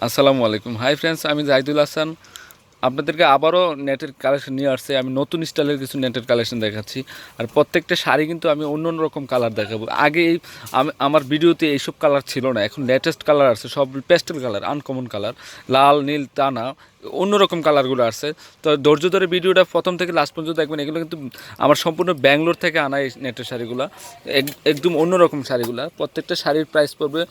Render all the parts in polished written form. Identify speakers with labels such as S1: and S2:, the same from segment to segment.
S1: আসসালামু আলাইকুম। Hi friends, আমি জাহিদুল হাসান। আপনাদেরকে আবারও নেটের কালেকশন নিয়ে আসছে। আমি নতুন স্টাইলের কিছু নেটের কালেকশন দেখাচ্ছি। আর প্রত্যেকটা শাড়ি কিন্তু আমি অন্য অন্য রকম কালার দেখাবো। আগে আমার ভিডিওতে এইসব কালার ছিল না, এখন লেটেস্ট কালার আসছে, সব পেস্টেল কালার, আনকমন কালার, লাল নীল টানা অন্যরকম কালারগুলো আসছে। তো ধৈর্য ধরে ভিডিওটা প্রথম থেকে লাস্ট পর্যন্ত দেখবেন। এগুলো কিন্তু আমার সম্পূর্ণ ব্যাঙ্গালোর থেকে আনা এই নেটের শাড়িগুলো, একদম অন্যরকম শাড়িগুলো। প্রত্যেকটা শাড়ির প্রাইস পড়বে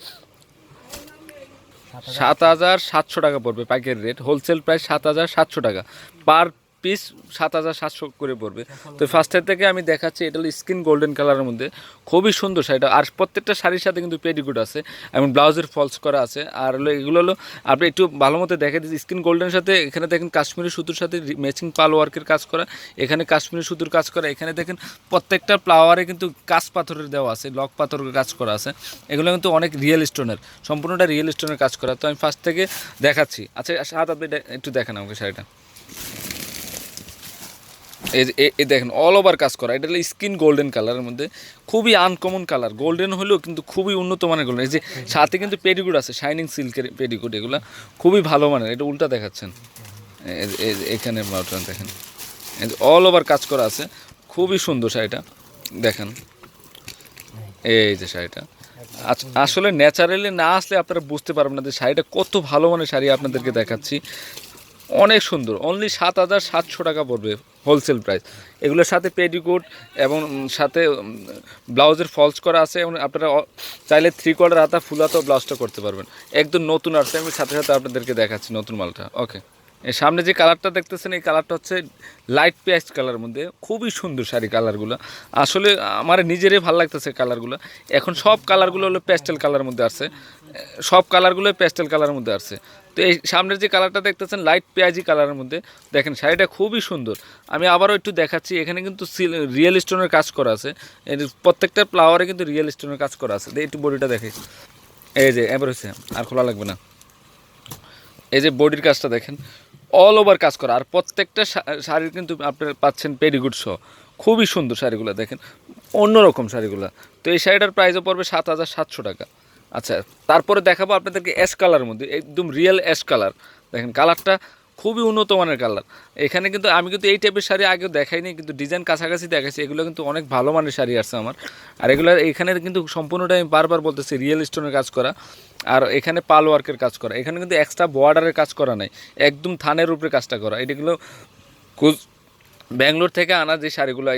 S1: ৭,৭০০ টাকা পড়বে পাইকারি রেট। হোলসেল প্রাইস ৭,৭০০ টাকা পার পিস, ৭,৭০০ করে পড়বে। তো ফার্স্টের থেকে আমি দেখাচ্ছি, এটা হলো স্কিন গোল্ডেন কালারের মধ্যে, খুবই সুন্দর শাড়িটা। আর প্রত্যেকটা শাড়ির সাথে কিন্তু পেডিকুট আছে এবং ব্লাউজের ফলস করা আছে। আর হলো এগুলো হলো, আপনি একটু ভালো মতো দেখে দিচ্ছি, স্কিন গোল্ডেনের সাথে এখানে দেখেন কাশ্মীরি সুতোর সাথে ম্যাচিং পাল ওয়ার্কের কাজ করা, এখানে কাশ্মীরি সুতোর কাজ করা, এখানে দেখেন প্রত্যেকটা ফ্লাওয়ারে কিন্তু কাঁচ পাথরের দেওয়া আছে, লক পাথরের কাজ করা আছে। এগুলো কিন্তু অনেক রিয়েল স্টোনের, সম্পূর্ণটা রিয়েল স্টোনের কাজ করা। তো আমি ফার্স্ট থেকে দেখাচ্ছি। আচ্ছা হাত, আপনি একটু দেখেন আমাকে শাড়িটা। এই দেখেন অল ওভার কাজ করা, এটা হলো স্কিন গোল্ডেন কালারের মধ্যে, খুবই আনকমন কালার। গোল্ডেন হলেও কিন্তু খুবই উন্নত মানের গোল্ডেন। এই যে সাথে কিন্তু পেডিকুট আছে, শাইনিং সিল্কের পেডিকুট, এগুলো খুবই ভালো মানের। এটা উল্টা দেখাচ্ছেন, এখানে দেখেন অল ওভার কাজ করা আছে, খুবই সুন্দর শাড়িটা দেখেন। এই যে শাড়িটা আসলে ন্যাচারালি না আসলে আপনারা বুঝতে পারবেন না যে শাড়িটা কত ভালো মানের শাড়ি আপনাদেরকে দেখাচ্ছি। অনেক সুন্দর, অনলি ৭,৭০০ টাকা পড়বে হোলসেল প্রাইস। এগুলোর সাথে পেডিকোট এবং সাথে ব্লাউজের ফলস করা আছে, এবং আপনারা চাইলে 3/4 হাতা ফুল হাতাও ব্লাউজটা করতে পারবেন। একদম নতুন আসছে, আমি সাথে সাথে আপনাদেরকে দেখাচ্ছি নতুন মালটা। ওকে, এর সামনে যে কালারটা দেখতেছেন, এই কালারটা হচ্ছে লাইট পেঁয়াজ কালারের মধ্যে, খুবই সুন্দর শাড়ি। কালারগুলো আসলে আমার নিজেরই ভালো লাগতেছে কালারগুলো। এখন সব কালারগুলো হলো প্যাস্টেল কালারের মধ্যে আসছে, সব কালারগুলো প্যাস্টেল কালারের মধ্যে আসছে। তো এই সামনের যে কালারটা দেখতেছেন লাইট পেঁয়াজি কালারের মধ্যে, দেখেন শাড়িটা খুবই সুন্দর। আমি আবারও একটু দেখাচ্ছি, এখানে কিন্তু রিয়েল স্টোনের কাজ করা আছে, এর প্রত্যেকটা ফ্লাওয়ারে কিন্তু রিয়েল স্টোনের কাজ করা আছে। একটু বডিটা দেখে, এই যে এবার হচ্ছে, আর খোলা লাগবে না। এই যে বডির কাজটা দেখেন, অল ওভার কাজ করা। আর প্রত্যেকটা শাড়ির কিন্তু আপনারা পাচ্ছেন পেডিকুট সহ, খুবই সুন্দর শাড়িগুলো দেখেন, অন্যরকম শাড়িগুলো। তো এই শাড়িটার প্রাইসও পড়বে ৭,৭০০ টাকা। আচ্ছা, তারপরে দেখাবো আপনাদেরকে অ্যাশ কালারের মধ্যে, একদম রিয়েল অ্যাশ কালার। দেখেন কালারটা খুবই উন্নত মানের কালার। এখানে কিন্তু আমি কিন্তু এই টাইপের শাড়ি আগেও দেখাইনি, কিন্তু ডিজাইন কাছাকাছি দেখাচ্ছি। এগুলো কিন্তু অনেক ভালো মানের শাড়ি আসছে আমার। আর এগুলো এখানে কিন্তু সম্পূর্ণটা আমি বারবার বলতেছি রিয়েল স্টোনের কাজ করা, আর এখানে পাল ওয়ার্কের কাজ করা। এখানে কিন্তু এক্সট্রা বর্ডারের কাজ করা নাই, একদম থানের উপরে কাজটা করা। এটাগুলো ব্যাঙ্গালোর থেকে আনা যে শাড়িগুলো,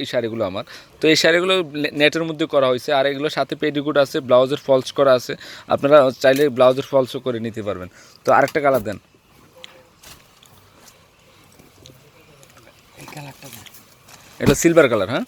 S1: এই শাড়িগুলো আমার। তো এই শাড়িগুলো নেটের মধ্যে করা হয়েছে, আর এগুলোর সাথে পেডিকুট আছে, ব্লাউজের ফলস করা আছে। আপনারা চাইলে ব্লাউজের ফলসও করে নিতে পারবেন। তো আরেকটা কালার দেন, এটা সিলভার কালার। হ্যাঁ,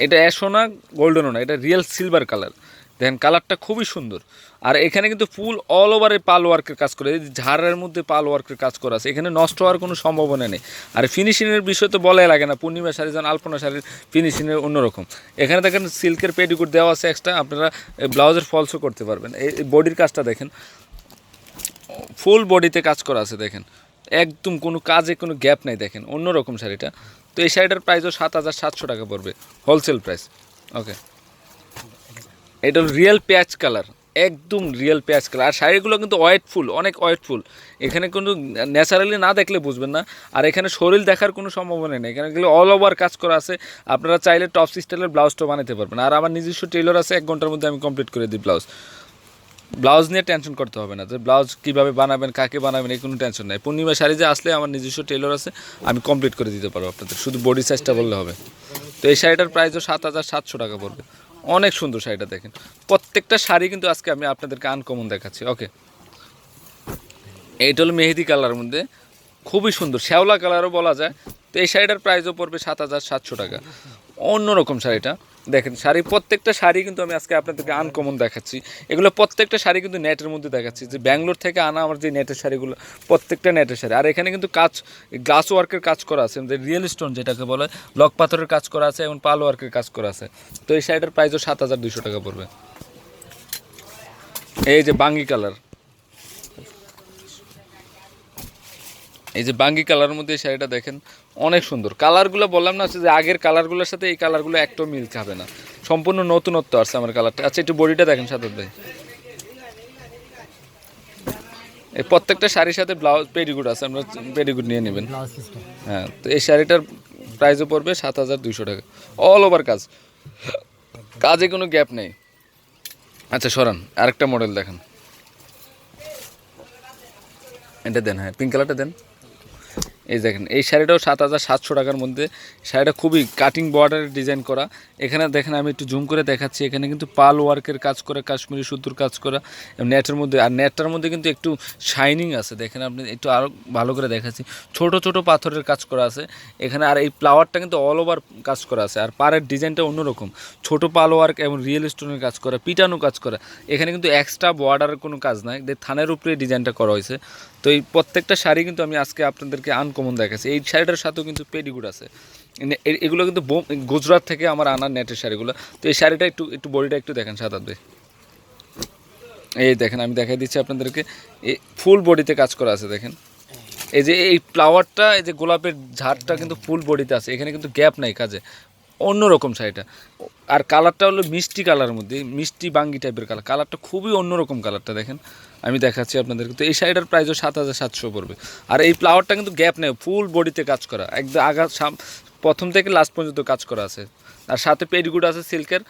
S1: এটা অ্যাশও না গোল্ডেনও না, এটা রিয়েল সিলভার কালার। দেখেন কালারটা খুবই সুন্দর। আর এখানে কিন্তু ফুল অল ওভারে পাল ওয়ার্কের কাজ করে, এই ঝাড়ের মধ্যে পাল ওয়ার্কের কাজ করা আছে। এখানে নষ্ট হওয়ার কোনো সম্ভাবনা নেই। আর ফিনিশিংয়ের বিষয় তো বলাই লাগে না, পূর্ণিমা শাড়ি যেন আলপনা শাড়ির ফিনিশিংয়ের অন্যরকম। এখানে দেখেন সিল্কের পেডিকুট দেওয়া আছে এক্সট্রা, আপনারা ব্লাউজের ফলসও করতে পারবেন। এই বডির কাজটা দেখেন, ফুল বডিতে কাজ করা আছে দেখেন, একদম কোনো কাজে কোনো গ্যাপ নাই। দেখেন অন্যরকম শাড়িটা। তো এই শাড়িটার প্রাইসও ৭,৭০০ টাকা পড়বে হোলসেল প্রাইস। ওকে, এটা হল রিয়েল পেঁয়াজ কালার, একদম রিয়েল পেঁয়াজ কালার। আর শাড়িগুলো কিন্তু ওয়েটফুল, অনেক ওয়েটফুল। এখানে কিন্তু ন্যাচারালি না দেখলে বুঝবেন না। আর এখানে শরীর দেখার কোনো সম্ভাবনা নেই, এখানে গেলে অল ওভার কাজ করা আছে। আপনারা চাইলে টপ স্টাইলের ব্লাউজটাও বানাতে পারবেন। আর আমার নিজস্ব টেলর আছে, 1 ঘন্টার মধ্যে আমি কমপ্লিট করে দিই ব্লাউজ নিয়ে টেনশন করতে হবে না যে ব্লাউজ কীভাবে বানাবেন, কাকে বানাবেন, এই কোনো টেনশন নেই। পূর্ণিমা শাড়ি যে আসলে আমার নিজস্ব টেলর আছে, আমি কমপ্লিট করে দিতে পারবো আপনাদের, শুধু বডি সাইজটা বললে হবে। তো এই শাড়িটার প্রাইসও ৭,৭০০ টাকা পড়বে। অনেক সুন্দর শাড়িটা দেখেন, প্রত্যেকটা শাড়ি কিন্তু আজকে আমি আপনাদেরকে আনকমন দেখাচ্ছি। ওকে, এইটা হলো মেহেদি কালারের মধ্যে, খুবই সুন্দর, শ্যাওলা কালারও বলা যায়। তো এই শাড়িটার প্রাইসও পড়বে ৭,৭০০ টাকা। অন্যরকম শাড়িটা দেখেন, প্রত্যেকটা শাড়ি কিন্তু আমি আজকে আপনাদেরকে আনকমন দেখাচ্ছি। এগুলো প্রত্যেকটা শাড়ি কিন্তু নেটের মধ্যে দেখাচ্ছি, যে ব্যাঙ্গালোর থেকে আনা আমার যে নেটের শাড়িগুলো, প্রত্যেকটা নেটের শাড়ি। আর এখানে কিন্তু কাজ, গ্লাস ওয়ার্কের কাজ করা আছে, যে রিয়েল স্টোন যেটাকে বলে, লক পাথরের কাজ করা আছে এবং পাল ওয়ার্কের কাজ করা আছে। তো এই শাড়িটার প্রাইসও ৭,২০০ টাকা পড়বে। এই যে বাঙ্গি কালার, এই যে বাঙ্গি কালারের মধ্যে এই শাড়িটা দেখেন, অনেক সুন্দর। কালারগুলো বললাম না যে আগের কালারগুলোর সাথে এই কালারগুলো একটাও মিল খাবে না, সম্পূর্ণ নতুনত্ব আসছে আমার কালারটা। আচ্ছা একটু বডিটা দেখেন সাথে ভাই, এই প্রত্যেকটা শাড়ির সাথে ব্লাউজ পেডিকুট আছে, আমরা পেডিকুট নিয়ে নেবেন।
S2: Blouse system.
S1: হ্যাঁ, তো এই শাড়িটার প্রাইসও পড়বে 7,200 টাকা, অল ওভার কাজ, কাজে কোনো গ্যাপ নেই। আচ্ছা সরান, আরেকটা মডেল দেখেন, এটা দেন, হ্যাঁ পিঙ্ক কালারটা দেন। এই দেখেন এই শাড়িটাও 7,700 টাকার মধ্যে। শাড়িটা খুবই কাটিং বর্ডারের ডিজাইন করা। এখানে দেখেন আমি একটু জুম করে দেখাচ্ছি, এখানে কিন্তু পাল ওয়ার্কের কাজ করা, কাশ্মীরি সুতোর কাজ করা নেটের মধ্যে, আর নেটটার মধ্যে কিন্তু একটু শাইনিং আছে। দেখেন আপনি একটু আরও ভালো করে দেখাচ্ছি, ছোট ছোট পাথরের কাজ করা আছে এখানে। আর এই ফ্লাওয়ারটা কিন্তু অল ওভার কাজ করা আছে, আর পাড়ের ডিজাইনটা অন্যরকম, ছোট পাল ওয়ার্ক এবং রিয়েল স্টোনের কাজ করা, পিটানো কাজ করা। এখানে কিন্তু এক্সট্রা বর্ডারের কোনো কাজ নাই, থানের উপরে ডিজাইনটা করা হয়েছে। তো এই প্রত্যেকটা শাড়ি কিন্তু আমি আজকে আপনাদেরকে আনকমন দেখাচ্ছি। এই শাড়িটার সাথেও কিন্তু পেডিকুট আছে, এগুলো কিন্তু গুজরাট থেকে আমার আনা নেটের শাড়িগুলো। তো এই শাড়িটা একটু একটু বডিটা একটু দেখেন সাদাত ভাই, এই দেখেন আমি দেখাই দিচ্ছি আপনাদেরকে, এই ফুল বডিতে কাজ করা আছে দেখেন। এই যে এই ফ্লাওয়ারটা, এই যে গোলাপের ঝাড়টা কিন্তু ফুল বডিতে আছে, এখানে কিন্তু গ্যাপ নাই কাজে, অন্যরকম শাড়িটা। আর কালারটা হলো মিষ্টি কালারের মধ্যে, মিষ্টি বাঙ্গি টাইপের কালার, কালারটা খুবই অন্যরকম কালারটা দেখেন, আমি দেখাচ্ছি আপনাদেরকে। তো এই শাড়িটার প্রাইসও 7,700 পড়বে। আর এই ফ্লাওয়ারটা কিন্তু গ্যাপ নেই, ফুল বডিতে কাজ করা, একদম প্রথম থেকে লাস্ট পর্যন্ত কাজ করা আছে। আর সাথে পেডিকুট আছে সিল্কের,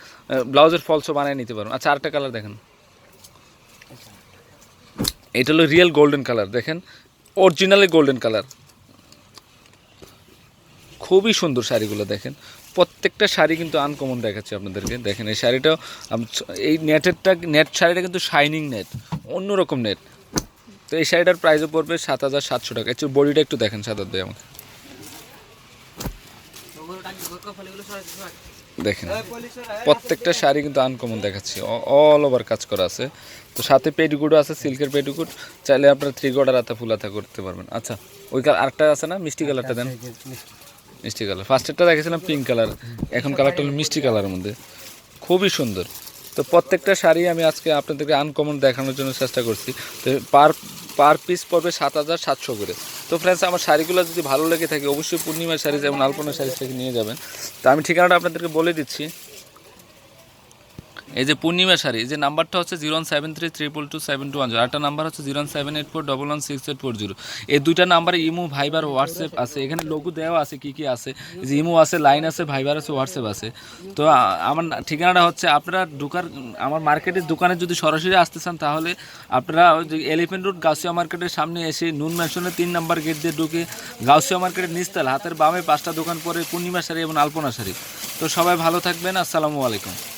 S1: ব্লাউজের ফলসও বানিয়ে নিতে পারবেন। আচ্ছা আরেকটা কালার দেখেন, এটা হলো রিয়েল গোল্ডেন কালার, দেখেন অরিজিনালি গোল্ডেন কালার, খুবই সুন্দর শাড়িগুলো দেখেন। প্রত্যেকটা শাড়ি কিন্তু আনকমন দেখাচ্ছি আপনাদেরকে। দেখেন এই শাড়িটাও, এই নেট শাড়িটা কিন্তু শাইনিং নেট, অন্যরকম নেট। তো এই শাড়িটার প্রাইসও পড়বে 7,700 টাকা। একটু বডিটা একটু দেখেন সাদাত ভাই আমাকে, দেখেন প্রত্যেকটা শাড়ি কিন্তু আনকমন দেখাচ্ছি, অল ওভার কাজ করা আছে। তো সাথে পেডিকুটও আছে, সিল্কের পেডিকুট, চাইলে আপনারা 3 কোয়ার্টার হাতা ফুল হাতা করতে পারবেন। আচ্ছা ওই আরেকটা আছে না, মিষ্টি কালারটা দেন, মিষ্টি কালার। ফার্স্টেরটা দেখেছিলাম পিঙ্ক কালার, এখন কালারটা হলো মিষ্টি কালারের মধ্যে, খুবই সুন্দর। তো প্রত্যেকটা শাড়ি আমি আজকে আপনাদেরকে আনকমন দেখানোর জন্য চেষ্টা করছি। তো পার পিস পড়বে 7,700 করে। তো ফ্রেন্ডস, আমার শাড়িগুলো যদি ভালো লেগে থাকে অবশ্যই পূর্ণিমার শাড়ি যেমন আলপনা শাড়ি থেকে নিয়ে যাবেন। তো আমি ঠিকানাটা আপনাদেরকে বলে দিচ্ছি, এই যে পূর্ণিমা শাড়ি, এই যে নাম্বারটা হচ্ছে 07332227210, আরেকটা নাম্বার হচ্ছে 07841668440। এই দুইটা নাম্বারে ইমো, ভাইবার, হোয়াটসঅ্যাপ আছে। এখানে লোগো দেওয়া আছে কি কি আছে, যে ইমো আছে, লাইন আছে, ভাইবার আছে, হোয়াটসঅ্যাপ আছে। তো আমার ঠিকানাটা হচ্ছে, আপনারা আমার মার্কেটের দোকানে যদি সরাসরি আসতে চান তাহলে আপনারা ওই যে এলিফেন্ট রোড গাউসিয়া মার্কেটের সামনে এসে নুন ম্যানশনের 3 নম্বর গেট দিয়ে ঢুকে গাউসিয়া মার্কেটের নিচতলা হাতের বামে 5টা দোকান পরে পূর্ণিমা শাড়ি এবং আলপনা শাড়ি। তো সবাই ভালো থাকবেন, আসসালামু আলাইকুম।